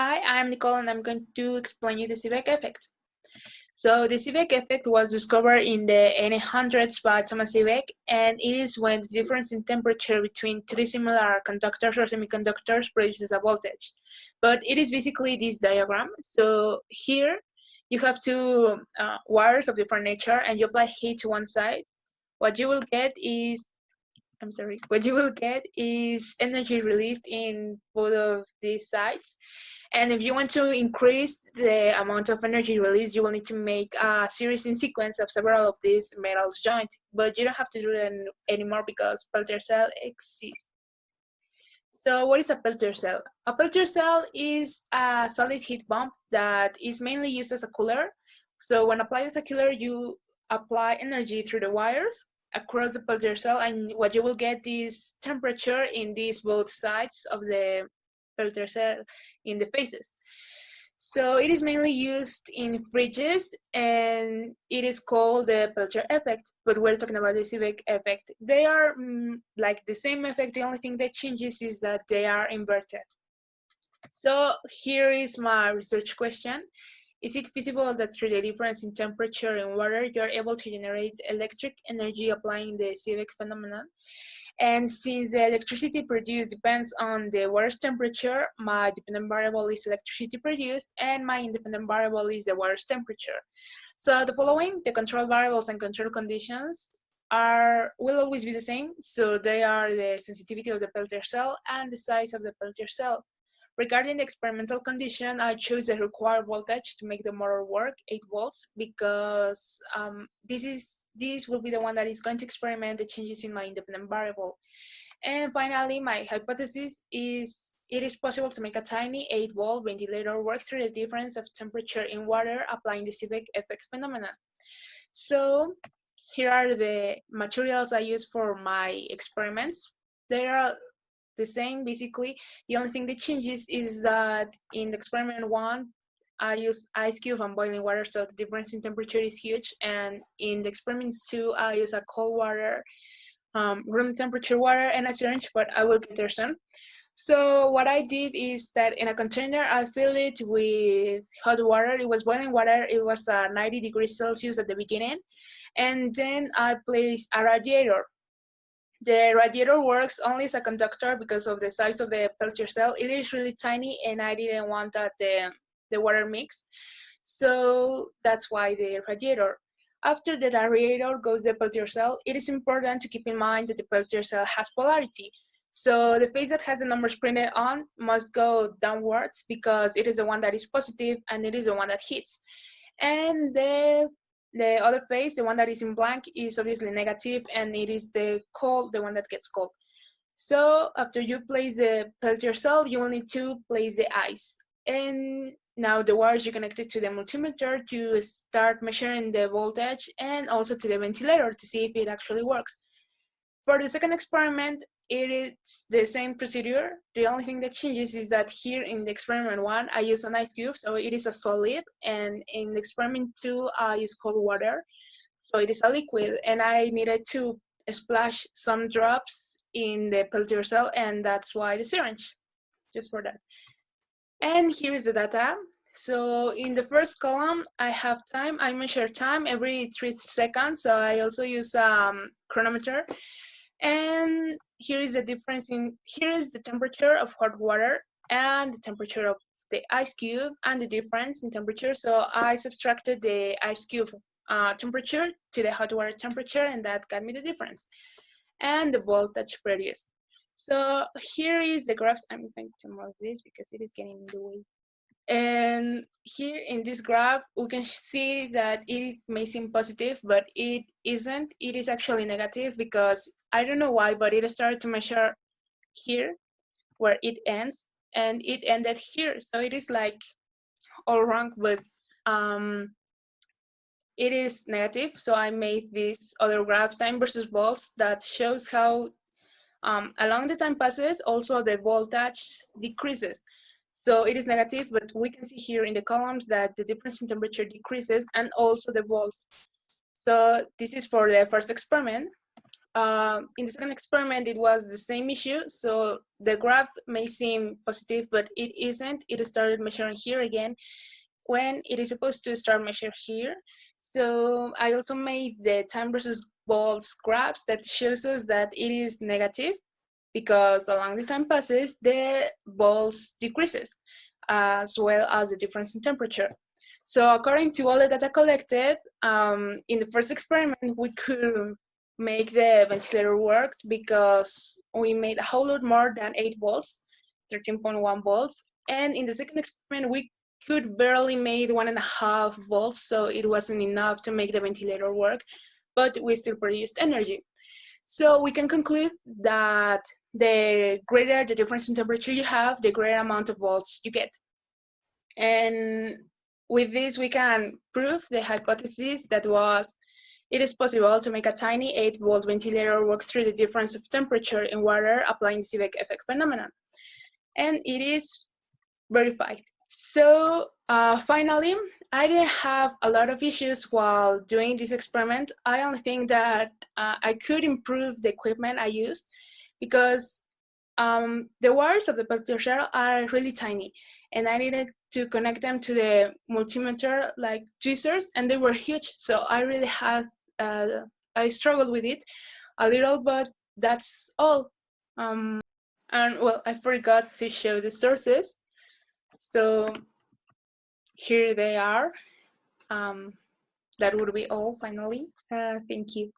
Hi, I'm Nicole and I'm going to explain you the Seebeck effect. So the Seebeck effect was discovered in the 1800s by Thomas Seebeck, and it is when the difference in temperature between two dissimilar conductors or semiconductors produces a voltage. But it is basically this diagram. So here you have two wires of different nature and you apply heat to one side. What you will get is what you will get is energy released in both of these sides. And if you want to increase the amount of energy released, you will need to make a series in sequence of several of these metals joined. But you don't have to do it anymore because Peltier cell exists. So what is a Peltier cell? A Peltier cell is a solid heat pump that is mainly used as a cooler. So when applied as a cooler, you apply energy through the wires across the Peltier cell, and what you will get is temperature in these both sides of the Peltier cell in the faces. So it is mainly used in fridges, and it is called the Peltier effect, but we're talking about the Seebeck effect. They are like the same effect, the only thing that changes is that they are inverted. So here is my research question. Is it feasible that through the difference in temperature in water, you're able to generate electric energy applying the Seebeck phenomenon? And since the electricity produced depends on the water's temperature, my dependent variable is electricity produced, and my independent variable is the water's temperature. So the following, the control variables and control conditions will always be the same. So they are the sensitivity of the Peltier cell and the size of the Peltier cell. Regarding the experimental condition, I chose the required voltage to make the motor work, 8 volts, because this will be the one that is going to experiment the changes in my independent variable. And finally, my hypothesis is it is possible to make a tiny 8-volt ventilator work through the difference of temperature in water applying the Seebeck effect phenomenon. So here are the materials I use for my experiments. They are the same basically. The only thing that changes is that in the experiment 1, I used ice cube and boiling water, so the difference in temperature is huge. And in the experiment 2, I use a cold water, room temperature water, and a syringe, but I will get there soon. So what I did is that in a container, I fill it with hot water. It was boiling water. It was 90 degrees Celsius at the beginning. And then I placed a radiator. The radiator works only as a conductor because of the size of the Peltier cell. It is really tiny, and I didn't want that the water mix. So that's why the radiator. After the radiator goes the Peltier cell, it is important to keep in mind that the Peltier cell has polarity. So the phase that has the numbers printed on must go downwards because it is the one that is positive and it is the one that hits. And the other phase, the one that is in blank, is obviously negative, and it is the one that gets cold. So after you place the Peltier cell, you will need to place the ice. And now the wires you connected to the multimeter to start measuring the voltage, and also to the ventilator to see if it actually works. For the second experiment, it is the same procedure. The only thing that changes is that here in the experiment 1, I use an ice cube, so it is a solid, and in the experiment 2, I use cold water, so it is a liquid, and I needed to splash some drops in the Peltier cell, and that's why the syringe, just for that. And here is the data. So in the first column, I have time. I measure time every 3 seconds, so I also use chronometer. And here is the difference here is the temperature of hot water and the temperature of the ice cube and the difference in temperature. So I subtracted the ice cube temperature to the hot water temperature, and that got me the difference and the voltage produced. So here is the graphs. I'm going to move this because it is getting in the way. And here in this graph, we can see that it may seem positive, but it isn't. It is actually negative because I don't know why, but it started to measure here where it ends, and it ended here. So it is like all wrong, but it is negative. So I made this other graph, time versus volts, that shows how along the time passes, also the voltage decreases. So it is negative, but we can see here in the columns that the difference in temperature decreases and also the volts. So this is for the first experiment. In the second experiment, it was the same issue. So the graph may seem positive, but it isn't. It started measuring here again when it is supposed to start measuring here. So I also made the time versus volts graphs that shows us that it is negative because along the time passes, the volts decreases as well as the difference in temperature. So according to all the data collected, in the first experiment, we could make the ventilator work because we made a whole lot more than 8 volts, 13.1 volts. And in the second experiment, we could barely made 1.5 volts, so it wasn't enough to make the ventilator work, but we still produced energy. So we can conclude that the greater the difference in temperature you have, the greater amount of volts you get. And with this, we can prove the hypothesis that was, it is possible to make a tiny 8-volt ventilator work through the difference of temperature in water applying the Seebeck effect phenomenon. And it is verified. So finally, I didn't have a lot of issues while doing this experiment. I only think that I could improve the equipment I used because the wires of the peltier shell are really tiny, and I needed to connect them to the multimeter like tweezers, and they were huge. So I really had, I struggled with it a little, but that's all. And well, I forgot to show the sources. So here they are. That would be all finally. Thank you.